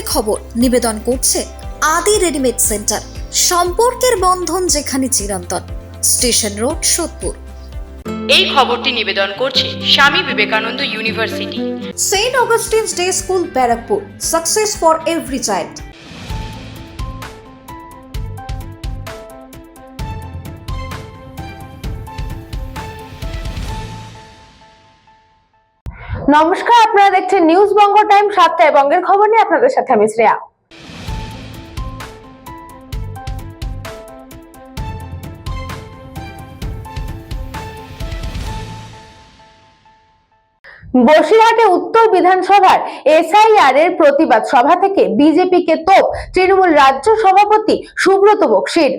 বঙ্গের খবর নিবেদন করছে আদি রেডিমেড সেন্টার, সম্পর্কের বন্ধন যেখানে চিরন্তন। Station road, Sodepur. এই খবরটি নিবেদন করছে Swami Vivekananda university, saint Augustine's day school, Barrackpore. Success for every child. নমস্কার, আপনারা দেখছেন নিউজ বঙ্গ টাইম। 7টায় বঙ্গের খবর নিয়ে আপনাদের সাথে আমি শ্রেয়া। বসিরহাটে উত্তর বিধানসভার এসআইআর এর প্রতিবাদ সভা থেকে বিজেপিকে তোপ তৃণমূল রাজ্য সভাপতি সুব্রত বক্সির।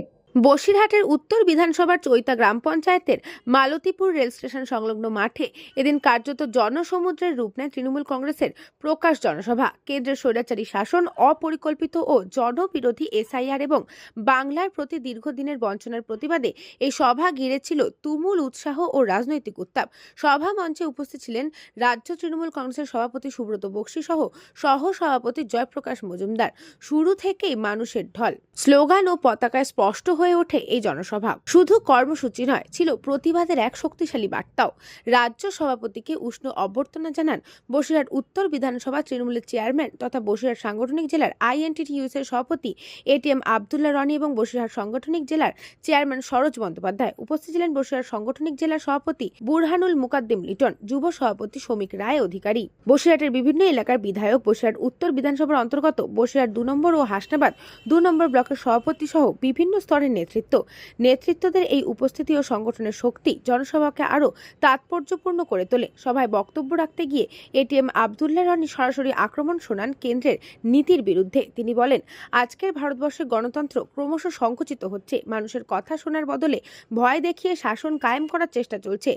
বসিরহাটের উত্তর বিধানসভার চৈতা গ্রাম পঞ্চায়েতের মালতীপুর রেল স্টেশন সংলগ্ন মাঠে এদিন কার্যত জনসমুদ্রের রূপ নেয় তৃণমূল কংগ্রেসের প্রকাশ জনসভা। কেন্দ্রের স্বৈরাচারী শাসন, অপরিকল্পিত ও জনবিরোধী এসআইআর এবং বাংলার প্রতি দীর্ঘদিনের বঞ্চনার প্রতিবাদে এই সভা ঘিরেছিল তুমুল উৎসাহ ও রাজনৈতিক উত্তাপ। সভা মঞ্চে উপস্থিত ছিলেন রাজ্য তৃণমূল কংগ্রেসের সভাপতি সুব্রত বক্সি সহ সহ সভাপতি জয়প্রকাশ মজুমদার। শুরু থেকেই মানুষের ঢল, স্লোগান ও পতাকায় স্পষ্ট হয়ে ওঠে এই জনসভা। শুধু কর্মসূচি নয়, ছিল প্রতিবাদের এক শক্তিশালী বার্তাও। রাজ্য সভাপতিকে উষ্ণ অভ্যর্থনা জানান বসিরহাট উত্তর বিধানসভা তৃণমূলের চেয়ারম্যান তথা বসিরহাট সাংগঠনিক জেলার আইএনটিটিইউসি এর সভাপতি এটিএম আব্দুল্লাহ রনি এবং বসিরহাট সাংগঠনিক জেলার চেয়ারম্যান সরোজ বন্দ্যোপাধ্যায়। উপস্থিত ছিলেন বসিরহাট সাংগঠনিক জেলার সভাপতি বুরহানুল মুকাদ্দিম লিটন, যুব সভাপতি শ্রমিক রায় অধিকারী, বসিরহাটের বিভিন্ন এলাকার বিধায়ক, বসিরহাট উত্তর বিধানসভার অন্তর্গত বসিরহাট 2 নম্বর ও হাসনাবাদ 2 নম্বর ব্লকের সভাপতি সহ বিভিন্ন স্তরের নেতৃত্বদের এই উপস্থিতি ও সংগঠনের শক্তি জনসভাকে আরো তাৎপর্যপূর্ণ করে তোলে। সভায় বক্তব্য রাখতে গিয়ে এটিএম আব্দুল্লাহ রনি সরাসরি আক্রমণ শোনান কেন্দ্রের নীতির বিরুদ্ধে। তিনি বলেন, আজকের ভারতবর্ষের গণতন্ত্র ক্রমশ সংকুচিত হচ্ছে। মানুষের কথা শোনার বদলে ভয় দেখিয়ে শাসন কায়েম করার চেষ্টা চলছে।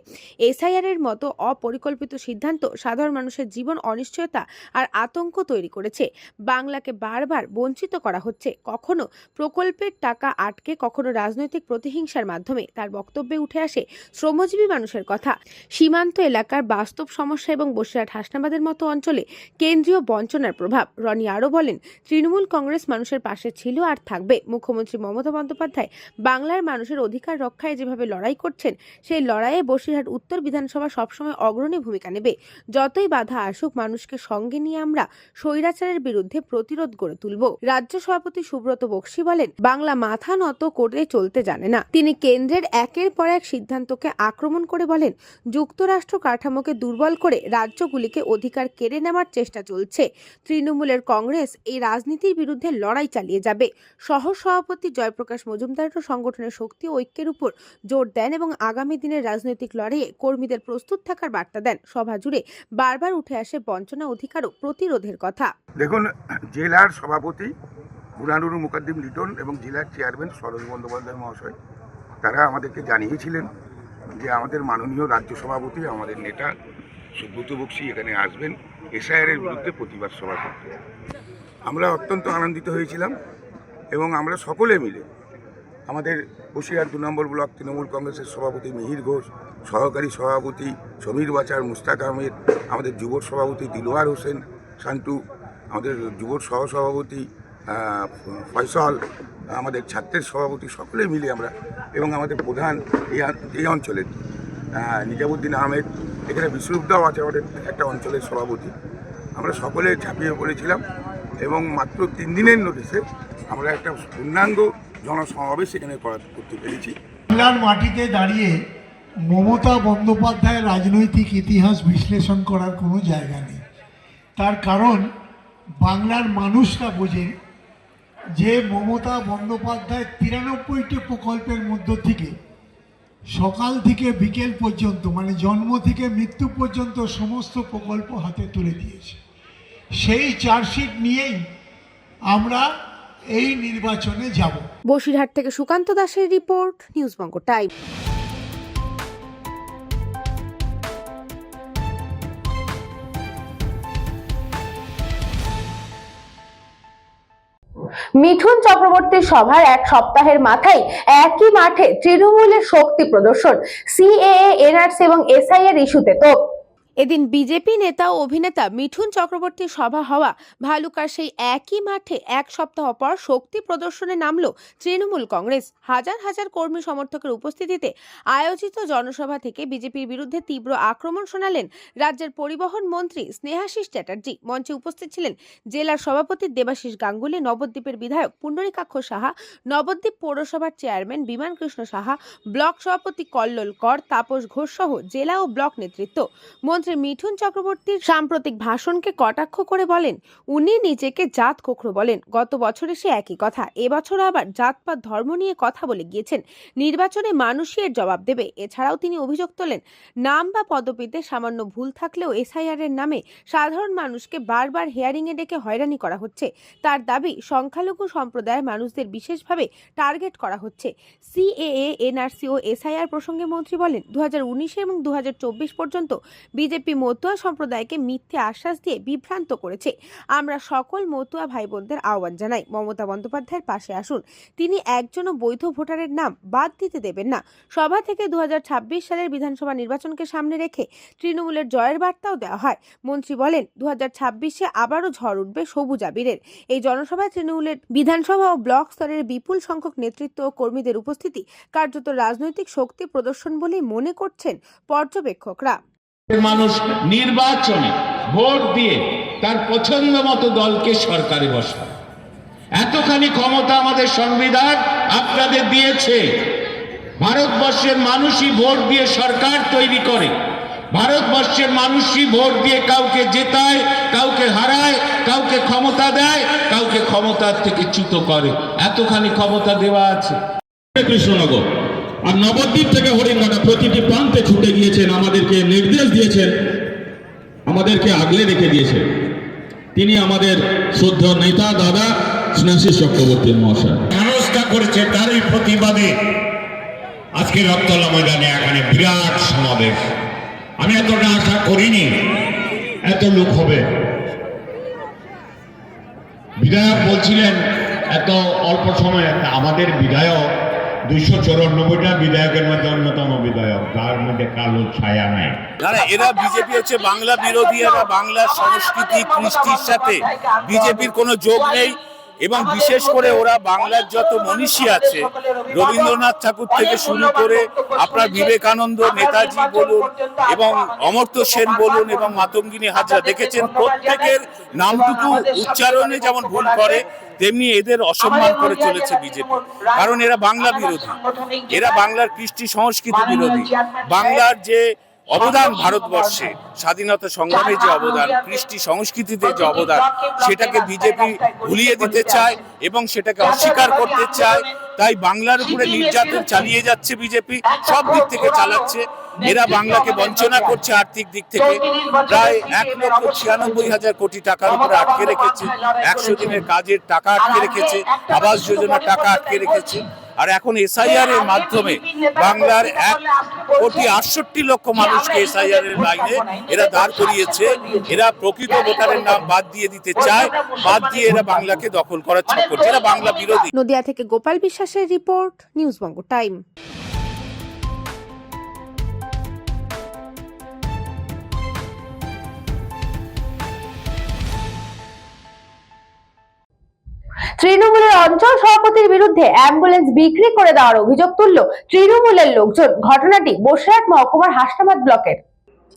এসআইআর এর মতো অপরিকল্পিত সিদ্ধান্ত সাধারণ মানুষের জীবন অনিশ্চয়তা আর আতঙ্ক তৈরি করেছে। বাংলাকে বারবার বঞ্চিত করা হচ্ছে, কখনো প্রকল্পের টাকা আটকে, কখনো রাজনৈতিক প্রতিহিংসার মাধ্যমে। তার বক্তব্যে উঠে আসে শ্রমজীবী মানুষের কথা, সীমান্ত এলাকার বাস্তব সমস্যা এবং বসিরহাট হাসনাবাদের মতো অঞ্চলে কেন্দ্রীয় বঞ্চনার প্রভাব। রনি আরও বলেন, তৃণমূল কংগ্রেস মানুষের পাশে ছিল আর থাকবে। মুখ্যমন্ত্রী মমতা বন্দ্যোপাধ্যায় বাংলার মানুষের অধিকার রক্ষায় যেভাবে লড়াই করছেন, সেই লড়াইয়ে বসিরহাট উত্তর বিধানসভা সবসময় অগ্রণী ভূমিকা নেবে। যতই বাধা আসুক, মানুষকে সঙ্গে নিয়ে আমরা স্বৈরাচারের বিরুদ্ধে প্রতিরোধ গড়ে তুলব। রাজ্য সভাপতি সুব্রত বক্সি বলেন, বাংলা মাথা নত করে চলতে জানে না। তিনি কেন্দ্রের একের পর এক সিদ্ধান্তকে আক্রমণ করে বলেন, যুক্তরাষ্ট্র কাঠামোকে দুর্বল করে রাজ্যগুলিকে অধিকার কেড়ে নেওয়ার চেষ্টা চলছে। তৃণমূলের কংগ্রেস এই রাজনীতির বিরুদ্ধে লড়াই চালিয়ে যাবে। সহ সভাপতি জয়প্রকাশ মজুমদারও সংগঠনের শক্তি ও ঐক্যের উপর জোর দেন এবং আগামী দিনের রাজনৈতিক লড়াইয়ে কর্মীদের প্রস্তুত থাকার বার্তা দেন। সভা জুড়ে বারবার উঠে আসে বঞ্চনা, অধিকার ও প্রতিরোধের কথা। দেখুন, জেলার সভাপতি বুরহানুল মুকাদ্দিম লিটন এবং জেলার চেয়ারম্যান সরোজ বন্দ্যোপাধ্যায় মহাশয়, তারা আমাদেরকে জানিয়েছিলেন যে আমাদের মাননীয় রাজ্য সভাপতি, আমাদের নেতা সুব্রত বক্সি এখানে আসবেন এসআইআর এর বিরুদ্ধে প্রতিবাদ সভা করতে। আমরা অত্যন্ত আনন্দিত হয়েছিলাম এবং আমরা সকলে মিলে আমাদের বসিরহাট 2 নম্বর ব্লক তৃণমূল কংগ্রেসের সভাপতি মিহির ঘোষ, সহকারী সভাপতি সমীর বাচার, মুস্তাক আহমেদ, আমাদের যুব সভাপতি দিলওয়ার হোসেন শান্টু, আমাদের যুব সহসভাপতি ফয়সল, আমাদের ছাত্রের সভাপতি, সকলে মিলে আমরা এবং আমাদের প্রধান এই অঞ্চলের নিজামুদ্দিন আহমেদ, এখানে বিশ্বরূপদাও আছে আমাদের একটা অঞ্চলের সভাপতি, আমরা সকলে ঝাঁপিয়ে পড়েছিলাম এবং মাত্র 3 দিনের নোটিশে আমরা একটা পূর্ণাঙ্গ জনসমাবেশ এখানে করতে পেরেছি। বাংলার মাটিতে দাঁড়িয়ে মমতা বন্দ্যোপাধ্যায়ের রাজনৈতিক ইতিহাস বিশ্লেষণ করার কোনো জায়গা নেই। তার কারণ বাংলার মানুষরা বোঝে যে মমতা বন্দ্যোপাধ্যায় 93টি প্রকল্পের মধ্য থেকে সকাল থেকে বিকেল পর্যন্ত, মানে জন্ম থেকে মৃত্যু পর্যন্ত সমস্ত প্রকল্প হাতে তুলে দিয়েছে। সেই চার্জশিট নিয়েই আমরা এই নির্বাচনে যাব। বসিরহাট থেকে সুকান্ত দাসের রিপোর্ট, নিউজ বঙ্গ টাইম। মিঠুন চক্রবর্তীর সভার এক সপ্তাহের মাথায় একই মাঠে তৃণমূলের শক্তি প্রদর্শন, সিএএ, এনআরসি এবং এসআইআর ইস্যুতে তো এদিন বিজেপি নেতা ও অভিনেতা মিঠুন চক্রবর্তীর সভা হওয়া ভালুকার সেই একই মাঠে এক সপ্তাহ পর শক্তি প্রদর্শনে নামল তৃণমূল কংগ্রেস। হাজার হাজার কর্মী সমর্থকের উপস্থিতিতে আয়োজিত জনসভা থেকে বিজেপির বিরুদ্ধে তীব্র আক্রমণ শোনালেন রাজ্যের পরিবহন মন্ত্রী স্নেহাশিস চ্যাটার্জি। মঞ্চে উপস্থিত ছিলেন জেলার সভাপতি দেবাশিস গাঙ্গুলি, নবদ্বীপের বিধায়ক পুণ্ডরীকাক্ষ সাহা, নবদ্বীপ পৌরসভার চেয়ারম্যান বিমান কৃষ্ণ সাহা, ব্লক সভাপতি কল্লোল কর, তাপস ঘোষ সহ জেলা ও ব্লক নেতৃত্ব। মন্ত্রী মিঠুন চক্রবর্তীর সাম্প্রতিক ভাষণকে কটাক্ষ করে বলেন, উনি নিজেকে জাত কোখরো বলেন। গত বছরে সে একই কথা, এবছর আবার জাতপাত ধর্ম নিয়ে কথা বলে গিয়েছেন। নির্বাচনে মানুষই এর জবাব দেবে। এছাড়াও তিনি অভিযোগ তোলেন, নাম বা পদবিতে সামান্য ভুল থাকলেও এসআইআর এর নামে সাধারণ মানুষকে বারবার হিয়ারিং এ ডেকে হয়রানি করা হচ্ছে। তার দাবি, সংখ্যালঘু সম্প্রদায়ের মানুষদের বিশেষভাবে টার্গেট করা হচ্ছে। সিএএ, এনআরসি ও এসআইআর প্রসঙ্গে মন্ত্রী বলেন, 2019 এবং 2024 পর্যন্ত বিজেপি মতুয়া সম্প্রদায়কে মিথ্যে আশ্বাস দিয়ে বিভ্রান্ত করেছে। আমরা সকল মতুয়া ভাই বোনদের আহ্বান জানাই, মমতা বন্দ্যোপাধ্যায়ের পাশে আসুন। তিনি একজনও বৈধ ভোটারের নাম বাদ দিতে দেবেন না। সভা থেকে 2026 সালের বিধানসভা নির্বাচনকে সামনে রেখে তৃণমূলের জয়ের বার্তাও দেওয়া হয়। মন্ত্রী বলেন, 2026-এ আবারও ঝড় উঠবে সবুজ আবিরের। এই জনসভায় তৃণমূলের বিধানসভা ও ব্লক স্তরের বিপুল সংখ্যক নেতৃত্ব ও কর্মীদের উপস্থিতি কার্যত রাজনৈতিক শক্তি প্রদর্শন বলেই মনে করছেন পর্যবেক্ষকরা। মানুষ নির্বাচনে ভোট দিয়ে তার পছন্দ মতো দলকে সরকারে বসায়, এতখানি ক্ষমতা আমাদের সংবিধান আপনাদের দিয়েছে। ভারতবর্ষের মানুষই ভোট দিয়ে সরকার তৈরি করে, ভারতবর্ষের মানুষই ভোট দিয়ে কাউকে জেতায়, কাউকে হারায়, কাউকে ক্ষমতা দেয়, কাউকে ক্ষমতার থেকে চ্যুত করে। এতখানি ক্ষমতা দেওয়া আছে। কৃষ্ণনগর আর নবদ্বীপ থেকে হরিণঘাটা প্রতিটি প্রান্তে ছুটে গিয়েছেন, আমাদেরকে নির্দেশ দিয়েছেন, আমাদেরকে আগলে রেখে দিয়েছেন। তিনি আমাদের শ্রদ্ধেয় নেতা দাদা স্নেহাশিস চক্রবর্তী মহাশয় হেনস্থা করেছে, তারই প্রতিবাদে আজকে রক্তলা ময়দানে এখানে বিরাট সমাবেশ। আমি এতটা আশা করিনি এত লোক হবে। বিধায়ক বলছিলেন এত অল্প সময়, আমাদের বিধায়ক 294টা বিধায়কের মধ্যে অন্যতম বিধায়ক, তার মধ্যে কালো ছায়া নাই। এরা বিজেপি হচ্ছে বাংলা বিরোধী, এরা বাংলার সংস্কৃতি কৃষ্টির সাথে বিজেপির কোনো যোগ নেই। এবং বিশেষ করে ওরা বাংলার যত মনীষী আছে, রবীন্দ্রনাথ ঠাকুর থেকে শুরু করে আপনার বিবেকানন্দ, নেতাজি বলুন এবং অমর্ত্য সেন বলুন এবং মাতঙ্গিনী হাজরা, দেখেছেন প্রত্যেকের নামটুকু উচ্চারণে যেমন ভুল করে তেমনি এদের অসম্মান করে চলেছে বিজেপি। কারণ এরা বাংলা বিরোধী, এরা বাংলার কৃষ্টি সংস্কৃতি বিরোধী। বাংলার যে অবদান ভারতবর্ষে স্বাধীনতা সংগ্রামে যে অবদান, কৃষ্টি সংস্কৃতিতে যে অবদান, সেটাকে বিজেপি ভুলিয়ে দিতে চায় এবং সেটাকে অস্বীকার করতে চায়। তাই বাংলার উপরে নির্যাতন চালিয়ে যাচ্ছে বিজেপি, সব দিক থেকে চালাচ্ছে। এরা বাংলাকে বঞ্চনা করছে আর্থিক দিক থেকে। প্রায় 1,96,000 কোটি টাকার উপরে আটকে রেখেছে, 100 দিনের কাজের টাকা আটকে রেখেছে, আবাস যোজনার টাকা আটকে রেখেছে। আর এখন এসআইআর এর মাধ্যমে বাংলার 1,68,00,000 মানুষকে এসআইআর এর লাইনে এরা দাঁড় করিয়েছে। এরা প্রকৃত ভোটারের নাম বাদ দিয়ে দিতে চায়, বাদ দিয়ে এরা বাংলাকে দখল করার চেষ্টা করছে। এরা বাংলা বিরোধী। নদিয়া থেকে গোপাল বিশ্বাসের রিপোর্ট, নিউজ বঙ্গ টাইম। তৃণমূলের অঞ্চল সভাপতির বিরুদ্ধে অ্যাম্বুলেন্স বিক্রি করে দেওয়ার অভিযোগ তুলল তৃণমূলের লোকজন। ঘটনাটি বসিরহাট মহকুমার হাসনাবাদ ব্লকের।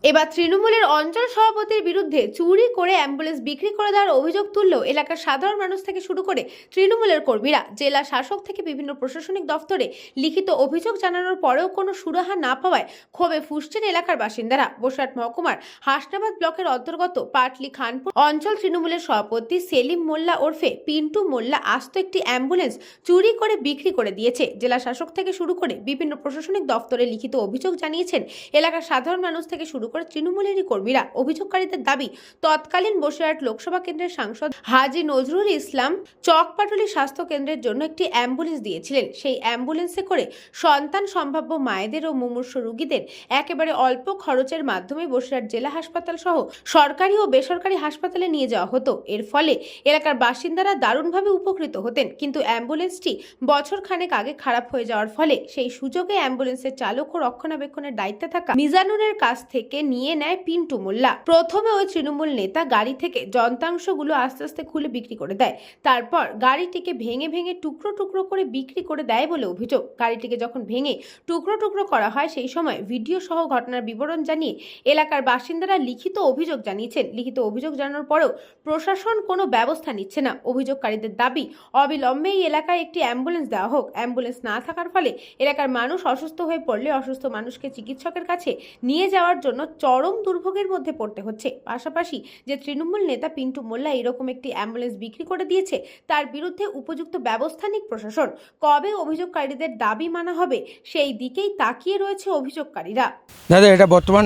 এবার তৃণমূলের অঞ্চল সভাপতির বিরুদ্ধে চুরি করে অ্যাম্বুলেন্স বিক্রি করে দেওয়ার অভিযোগ তুলল এলাকার সাধারণ মানুষ থেকে শুরু করে তৃণমূলের কর্মীরা। জেলা শাসক থেকে বিভিন্ন প্রশাসনিক দফতরে লিখিত অভিযোগ জানানোর পরেও কোনো সুরাহা না পাওয়ায় ক্ষোভে ফুঁসছেন এলাকার বাসিন্দারা। বসিরহাট মহকুমার হাসনাবাদ ব্লকের অন্তর্গত পাটলি খানপুর অঞ্চল তৃণমূলের সভাপতি সেলিম মোল্লা ওরফে পিন্টু মোল্লা আস্ত একটি অ্যাম্বুলেন্স চুরি করে বিক্রি করে দিয়েছে। জেলা শাসক থেকে শুরু করে বিভিন্ন প্রশাসনিক দফতরে লিখিত অভিযোগ জানিয়েছেন এলাকার সাধারণ মানুষ থেকে শুরু করে তৃণমূলেরই কর্মীরা। অভিযোগকারীদের দাবি, তৎকালীন বসিরহাট লোকসভা কেন্দ্রের সাংসদ হাজী নজরুল ইসলাম চকপাটুলি স্বাস্থ্য কেন্দ্রের জন্য একটি অ্যাম্বুলেন্স দিয়েছিলেন। সেই অ্যাম্বুলেন্সে করে সন্তান সম্ভাব্য মায়েদের ও মুমূর্ষ রোগীদের একেবারে অল্প খরচের মাধ্যমে বসিরহাট জেলা হাসপাতাল সহ সরকারি ও বেসরকারি হাসপাতালে নিয়ে যাওয়া হতো। এর ফলে এলাকার বাসিন্দারা দারুণভাবে উপকৃত হতেন। কিন্তু অ্যাম্বুলেন্সটি বছর খানেক আগে খারাপ হয়ে যাওয়ার ফলে সেই সুযোগে অ্যাম্বুলেন্সের চালক ও রক্ষণাবেক্ষণের দায়িত্বে থাকা মিজানুরের কাছ থেকে থেকে নিয়ে নেয় পিন্টু মোল্লা। প্রথমে ওই তৃণমূল নেতা গাড়ি থেকে যন্ত্রাংশগুলো আস্তে আস্তে খুলে বিক্রি করে দেয়। তারপর গাড়িটিকে ভেঙে ভেঙে টুকরো টুকরো করে বিক্রি করে দেয় বলে অভিযোগ। গাড়িটিকে যখন ভেঙে টুকরো টুকরো করা হয় সেই সময় ভিডিও সহ ঘটনার বিবরণ জানিয়ে এলাকার বাসিন্দারা লিখিত অভিযোগ জানিয়েছেন। লিখিত অভিযোগ জানানোর পরেও প্রশাসন কোনো ব্যবস্থা নিচ্ছে না। অভিযোগকারীদের দাবি অবিলম্বে এই এলাকায় একটি অ্যাম্বুলেন্স দেওয়া হোক। অ্যাম্বুলেন্স না থাকার ফলে এলাকার মানুষ অসুস্থ হয়ে পড়লে অসুস্থ মানুষকে চিকিৎসকের কাছে নিয়ে যাওয়ার জন্য চরম দুর্ভোগের মধ্যে পড়তে হচ্ছে। পাশাপাশি যে তৃণমূল নেতা পিন্টু মোল্লা এরকম একটি অ্যাম্বুলেন্স বিক্রি করে দিয়েছে তার বিরুদ্ধে উপযুক্ত ব্যবস্থা নিক প্রশাসন। কবে অভিযোগকারীদের দাবি মানা হবে সেই দিকেই তাকিয়ে রয়েছে অভিযোগকারীরা। দাদা, এটা বর্তমান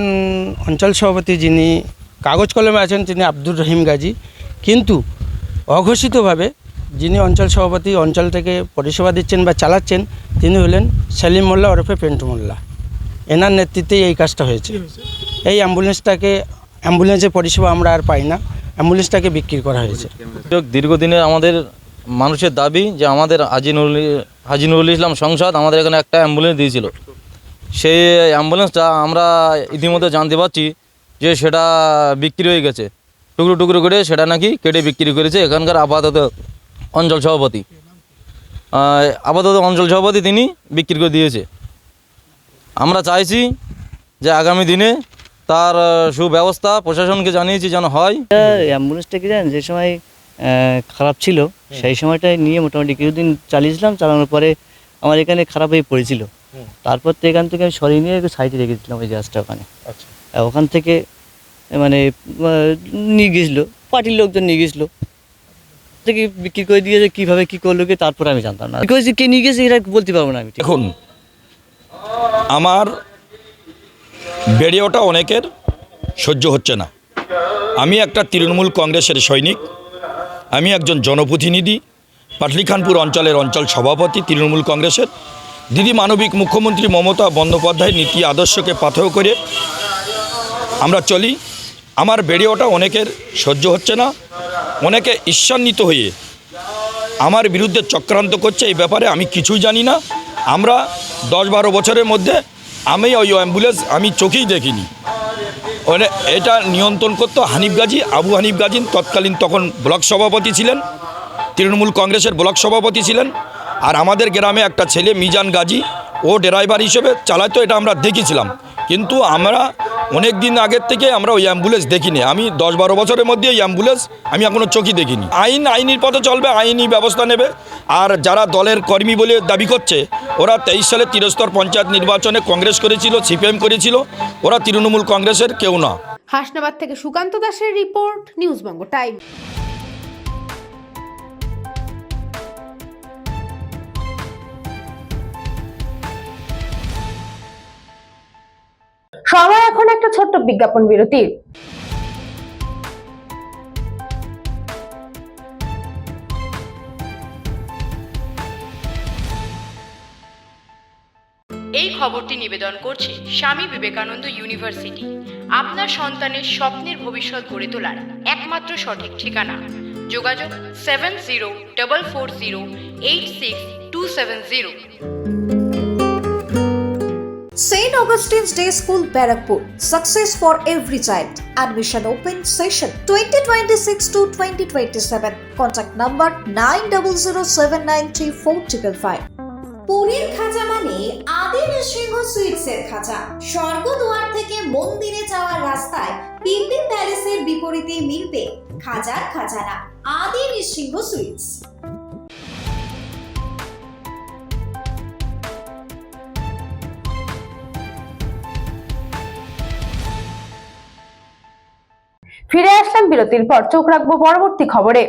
অঞ্চল সভাপতি যিনি কাগজ কলমে আছেন তিনি আব্দুর রহিম গাজী, কিন্তু অঘোষিতভাবে যিনি অঞ্চল সভাপতি অঞ্চল থেকে পরিষেবা দিচ্ছেন বা চালাচ্ছেন তিনি হলেন সেলিম মোল্লা ওরফে পেন্টু মোল্লা। এনার নেতৃত্বেই এই কাজটা হয়েছে। এই অ্যাম্বুলেন্সের পরিষেবা আমরা আর পাই না, অ্যাম্বুলেন্সটাকে বিক্রি করা হয়েছে। দীর্ঘদিনের আমাদের মানুষের দাবি যে আমাদের হাজী নুরুল ইসলাম সংসদ আমাদের এখানে একটা অ্যাম্বুলেন্স দিয়েছিল। সেই অ্যাম্বুলেন্সটা আমরা ইতিমধ্যে জানতে পারছি যে সেটা বিক্রি হয়ে গেছে, টুকরো টুকরো করে সেটা নাকি কেটে বিক্রি করেছে এখানকার আপাতত অঞ্চল সভাপতি তিনি বিক্রি করে দিয়েছে। আমরা চাইছি যে আগামী দিনে তার সুব্যবস্থা প্রশাসনকে জানিয়েছি যেন হয়। অ্যাম্বুলেন্সটা কি জানেন যে সময় খারাপ ছিল সেই সময়টায় নিয়ে মোটামুটি কিছুদিন চালিয়েছিলাম, চালানোর পরে আমার এখানে খারাপ হয়ে পড়েছিল। তারপর তো এখান থেকে আমি সরিয়ে নিয়ে একটু সাইডে রেখেছিলাম ওই গ্যাসটা ওখানে। ওখান থেকে মানে নিয়ে গেছিলো, পার্টির লোকজন নিয়ে গেছিলো, থেকে বিক্রি করে দিয়েছে। কীভাবে কী করলো কি তারপরে আমি জানতাম না, কে নিয়ে গেছে এটা বলতে পারবো না আমি। এখন আমার বেড়ে ওঠা অনেকের সহ্য হচ্ছে না। আমি একটা তৃণমূল কংগ্রেসের সৈনিক, আমি একজন জনপ্রতিনিধি, পাটলিখানপুর অঞ্চলের অঞ্চল সভাপতি তৃণমূল কংগ্রেসের। দিদি মানবিক মুখ্যমন্ত্রী মমতা বন্দ্যোপাধ্যায়ের নীতি আদর্শকে পাথেয় করে আমরা চলি। আমার বেড়ে ওঠা অনেকের সহ্য হচ্ছে না, অনেকে ঈর্ষান্বিত হয়ে আমার বিরুদ্ধে চক্রান্ত করছে। এই ব্যাপারে আমি কিছুই জানি না। আমরা 10-12 বছরের মধ্যে আমি ওই অ্যাম্বুলেন্স আমি চোখেই দেখিনি। এটা নিয়ন্ত্রণ করতো আবু হানিফ গাজী, তৎকালীন তখন ব্লক সভাপতি ছিলেন, তৃণমূল কংগ্রেসের ব্লক সভাপতি ছিলেন। আর আমাদের গ্রামে একটা ছেলে মিজান গাজী, ও ড্রাইভার হিসেবে চালাতো, এটা আমরা দেখেছিলাম। কিন্তু আমরা অনেক দিন আগের থেকে আমরা ওই অ্যাম্বুলেন্স দেখিনি। আমি 10-12 বছরের মধ্যে ওই অ্যাম্বুলেন্স আমি এখনও চোখই দেখিনি। আইনের পথে চলবে, আইনি ব্যবস্থা নেবে। আর যারা দলের কর্মী বলে দাবি করছে, ওরা 23 সালে ত্রিস্তর পঞ্চায়েত নির্বাচনে কংগ্রেস করেছিল, সিপিএম করেছিল, ওরা তৃণমূল কংগ্রেসের কেউ না। হাসনাবাদ থেকে সুকান্ত দাসের রিপোর্ট, নিউজবঙ্গ টাইম। সময় এখন একটা ছোট্ট বিজ্ঞাপন বিরতির। এই খবরটি নিবেদন করছে স্বামী বিবেকানন্দ ইউনিভার্সিটি। আপনার সন্তানের স্বপ্নের ভবিষ্যৎ গড়ে তোলার একমাত্র সঠিক ঠিকানা। যোগাযোগ 7044086270। St. Augustine's Day School, Barakpur. Success for every child. Admission open session 2026 to 2027. Contact number 9007934555. পুরীর খাজা মানে আদি নৃসিংহ সুইটসের খাজা। স্বর্গদুয়ার থেকে মন্দিরে যাওয়ার রাস্তায় পিলপিল প্যালেসের বিপরীতে মিলবে খাজার খাজানা আদি নৃসিংহ সুইটস। ফিরে আসলাম বিরতির পর। চোখ রাখবো পরবর্তী খবরে।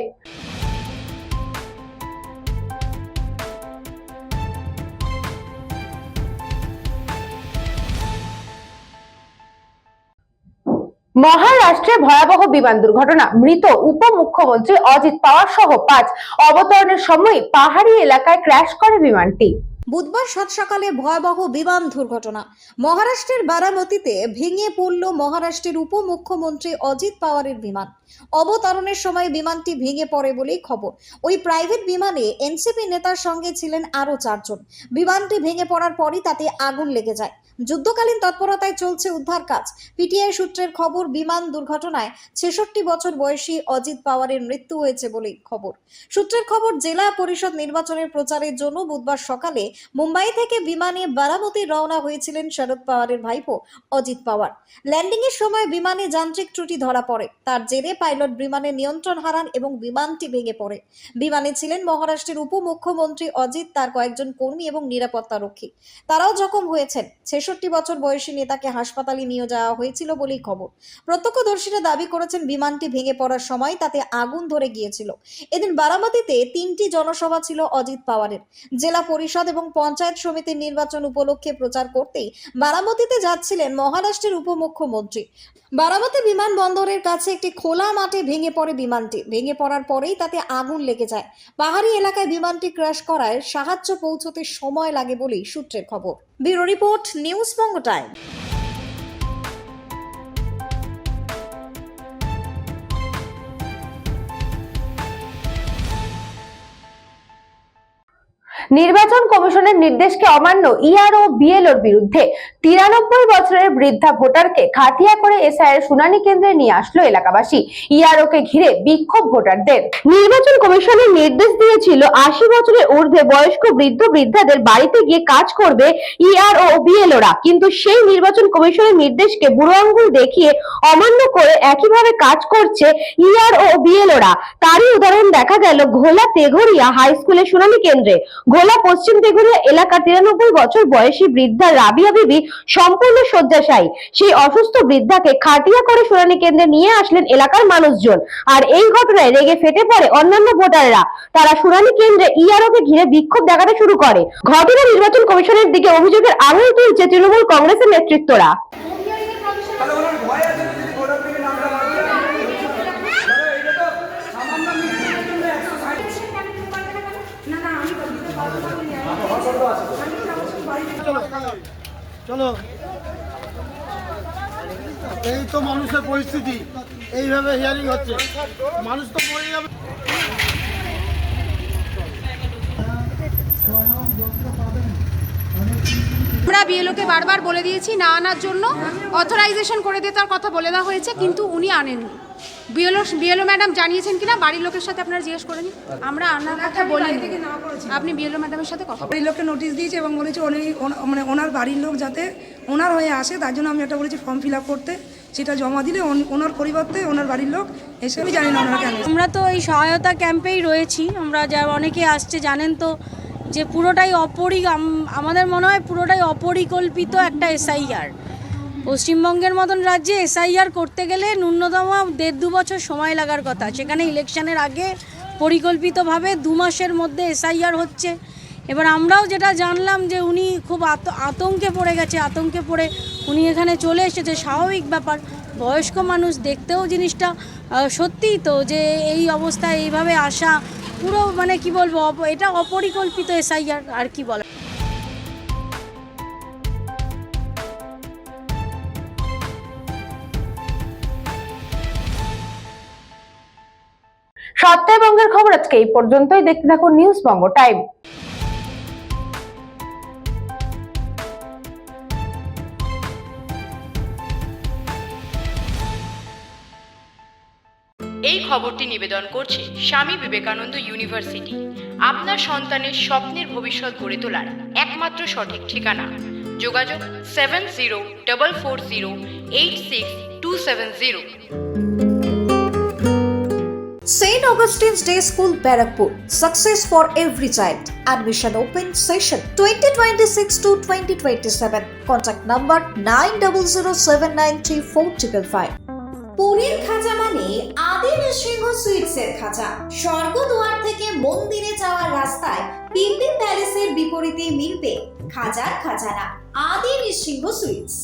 মহারাষ্ট্রে ভয়াবহ বিমান দুর্ঘটনা, মৃত উপমুখ্যমন্ত্রী অজিত পাওয়ার সহ 5। অবতরণের সময় পাহাড়ি এলাকায় ক্র্যাশ করে বিমানটি। বুধবার সাত সকালে ভয়াবহ বিমান দুর্ঘটনা। মহারাষ্ট্রের বারামতিতে ভেঙে পড়ল মহারাষ্ট্রের উপমুখ্যমন্ত্রী অজিত পাওয়ারের বিমান। অবতরণের সময় বিমানটি ভেঙে পড়ে বলেই খবর। ওই প্রাইভেট বিমানে এনসিপি নেতার সঙ্গে ছিলেন আরও 4 জন। বিমানটি ভেঙে পড়ার পরই তাতে আগুন লেগে যায়। যুদ্ধকালীন তৎপরতায় চলছে উদ্ধার কাজ। পিটিআই সূত্রের খবর, বিমান দুর্ঘটনায় 66 বছর বয়সী অজিত পাওয়ারের মৃত্যু হয়েছে বলে খবর। সূত্রের খবর, জেলা পরিষদ নির্বাচনের প্রচারের জন্য বুধবার সকালে মুম্বাই থেকে বিমানে বারামতি রওনা হয়েছিলেন শরদ পাওয়ারের ভাইপো অজিত পাওয়ার। ল্যান্ডিং এর সময় বিমানে যান্ত্রিক ত্রুটি ধরা পড়ে। তার জেরে পাইলট বিমানের নিয়ন্ত্রণ হারান এবং বিমানটি ভেঙে পড়ে। বিমানে ছিলেন মহারাষ্ট্রের উপমুখ্যমন্ত্রী অজিত, তার কয়েকজন কর্মী এবং নিরাপত্তা রক্ষী। তারাও জখম হয়েছেন। 66 বছর বয়সী নেতাকে হাসপাতালে নিয়ে যাওয়া হয়েছিল বলেই খবর। প্রত্যক্ষদর্শীরা দাবি করেছেন বিমানটি ভেঙে পড়ার সময় তাতে আগুন ধরে গিয়েছিল। এদিন বারামতিতে 3টি জনসভা ছিল অজিত পাওয়ারের। জেলা পরিষদ এবং পঞ্চায়েত সমিতির নির্বাচন উপলক্ষে প্রচার করতেই বারামতিতে যাচ্ছিলেন মহারাষ্ট্রের উপমুখ্যমন্ত্রী। বারামতি বিমানবন্দরের কাছে একটি খোলা মাঠে ভেঙে পড়ে বিমানটি। ভেঙে পড়ার পরেই তাতে আগুন লেগে যায়। পাহাড়ি এলাকায় বিমানটি ক্র্যাশ করায় সাহায্য পৌঁছতে সময় লাগে বলেই সূত্রের খবর। ব্যুরো রিপোর্ট, নিউজ বঙ্গ টাইম। নির্বাচন কমিশনের নির্দেশকে অমান্য ইআর ও বিএলওর বিরুদ্ধে 93 বছরের বৃদ্ধা ভোটারকে খাটিয়া করে এসআইয়ের শুনানি কেন্দ্রে নিয়ে আসলো এলাকাবাসী। ইআরও কে ঘিরে বিক্ষোভ ভোটারদের। নির্বাচন কমিশনের নির্দেশ দিয়েছিল 80 বছরের ঊর্ধ্বে বয়স্ক বৃদ্ধ বৃদ্ধাদের বাড়িতে গিয়ে কাজ করবে ইআর ও বিএলওরা, কিন্তু সেই নির্বাচন কমিশনের নির্দেশকে বুড়ো আঙ্গুল দেখিয়ে অমান্য করে একইভাবে কাজ করছে ইআর ও বিএলওরা। তারই উদাহরণ দেখা গেল ঘোলা তেঘরিয়া হাই স্কুলের শুনানি কেন্দ্রে। ঘোলা পশ্চিম তেঘরিয়া এলাকার 93 বছর বয়সী বৃদ্ধা রাবিয়া বিবি সম্পূর্ণ শয্যাশায়ী। সেই অসুস্থ বৃদ্ধাকে খাটিয়া করে শুনানি কেন্দ্রে নিয়ে আসলেন এলাকার মানুষজন। আর এই ঘটনায় রেগে ফেটে পড়ে অন্যান্য ভোটাররা। তারা শুনানি কেন্দ্রে ইআরও কে ঘিরে বিক্ষোভ দেখাতে শুরু করে। ঘটনা নির্বাচন কমিশনের দিকে অভিযোগের আঙুল তুলছে তৃণমূল কংগ্রেসের নেতৃত্বরা। চলো, এই তো মানুষের পরিস্থিতি, এইভাবে হিয়ারিং হচ্ছে, মানুষ তো মরে যাবে। আমরা বিএলওকে বারবার বলে দিয়েছি না আনার জন্য, অথরাইজেশন করে দিয়ে তার কথা বলে দেওয়া হয়েছে, কিন্তু উনি আনেননি। বিএলও ম্যাডাম জানিয়েছেন কিনা বাড়ির লোকের সাথে আপনারা জিজ্ঞেস করে নিন। আমরা আনার কথা বলিনি, আপনি বিএলও ম্যাডামের সাথে কথা বাড়ির লোককে নোটিশ দিয়েছে এবং বলেছে মানে ওনার বাড়ির লোক যাতে ওনার হয়ে আসে, তার জন্য আমি একটা বলেছি ফর্ম ফিল আপ করতে, সেটা জমা দিলে ওনার পরিবর্তে ওনার বাড়ির লোক এসে, আমি জানি না ওনারা কেন। আমরা তো এই সহায়তা ক্যাম্পেই রয়েছি। আমরা যা অনেকে আসছে জানেন তো যে পুরোটাই আমাদের মনে হয় পুরোটাই অপরিকল্পিত একটা এসআইআর। পশ্চিমবঙ্গের মতন রাজ্যে এসআইআর করতে গেলে ন্যূনতম 1.5-2 বছর সময় লাগার কথা, সেখানে ইলেকশনের আগে পরিকল্পিতভাবে 2 মাসের মধ্যে এসআইআর হচ্ছে। এবার আমরাও যেটা জানলাম যে উনি খুব আতঙ্কে পড়ে গেছে, আতঙ্কে পড়ে উনি এখানে চলে এসেছে, স্বাভাবিক ব্যাপার। বয়স্ক মানুষ, দেখতেও জিনিসটা সত্যিই তো যে এই অবস্থায় এইভাবে আসা পুরো মানে কি বলবো, এটা অপরিকল্পিত এসআইআর, আর কি বলা। সপ্তাহবঙ্গের খবর আজকে এই পর্যন্তই। দেখতে থাকুন নিউজ বঙ্গ টাইম। এই খবরটি নিবেদন করছে স্বামী বিবেকানন্দ ইউনিভার্সিটি। আপনার সন্তানের স্বপ্নের ভবিষ্যৎ গড়ে তোলার একমাত্র সঠিক ঠিকানা। যোগাযোগ 7044086270। St. Augustine's Day School, Barakpur. Success for every child. Admission open session 2026 to 2027. Contact number 9007934555. পুরীর খাজা মানে আদি নৃসিংহ সুইটসের খাজা। স্বর্গদুয়ার থেকে মন্দিরে যাওয়ার রাস্তায় পিলপিল প্যালেসের বিপরীতে মিলবে খাজার খাজানা আদি নৃসিংহ সুইটস।